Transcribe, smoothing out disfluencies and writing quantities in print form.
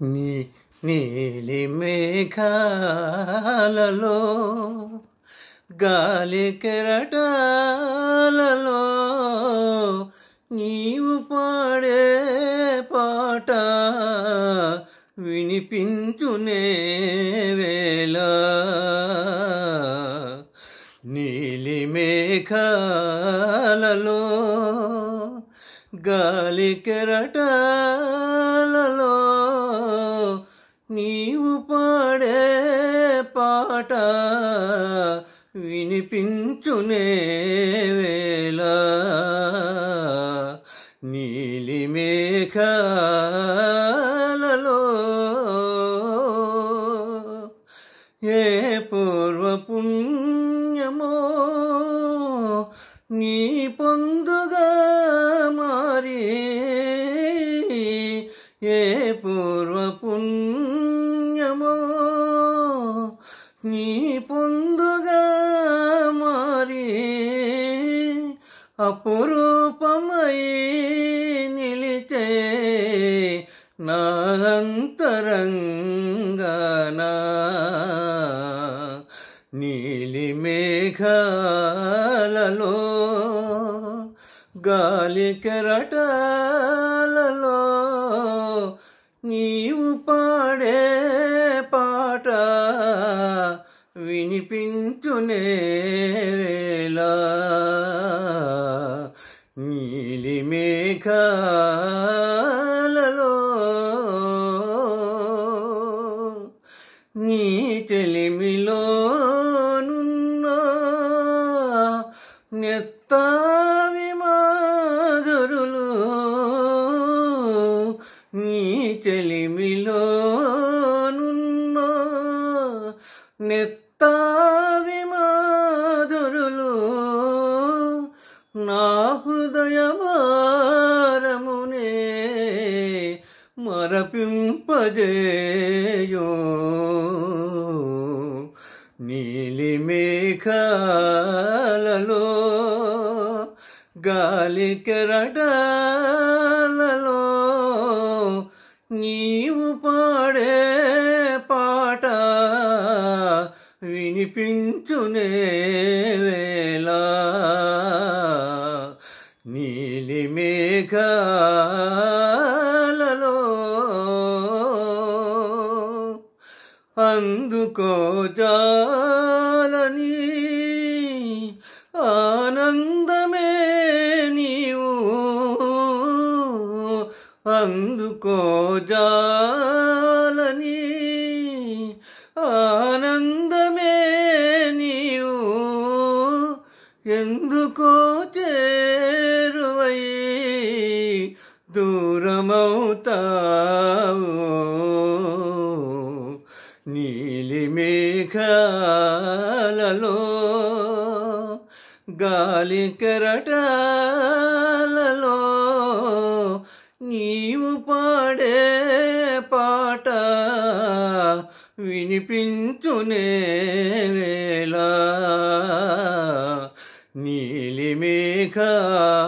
నీ నీలి మేఘాలలో గాలి కెరటాలలో నీవు పాడే పాట వినిపించునే వేళ నీలి మేఘాలలో గాలి కెరటాలలో నీవు పాడే పాట వినిపించునే వేళ నీలి మేఘాలలో ఏ పూర్వ పుణ్యమో నీ పొందుగా మారి ఏ పూర్వ పుణ్యమో నీ పొందుగా మారి అపురూపమై నిలిచే నా అంతరంగానా నీలి మేఘాలలో గాలి కెరటాలలో నీవు పాడే పాట వినిపించునే వేళ నీలి మేఘాలలో నీ చెలిమిలోనున్న నెత్తావి మాధురులు నీ చెలిమిలోనున్న నెత్తావి మాధురులు నా హృదయమారమునే మరపింపజేయో నీలి మేఘాలలో గాలి కెరటాలలో నీవు పాడే పాట వినిపించునే వేళ నీలి మేఘాలలో అందుకో జాలని ఆనందమే నీవు అందుకో జాలని ఆనందమే నీవు ఎందుకో చేరువై దూరమవుతావు నీలి మేఘాలలో గాలి కెరటాలలో నీవు పాడే పాట వినిపించునే వేళ నీలి మేఘాలలో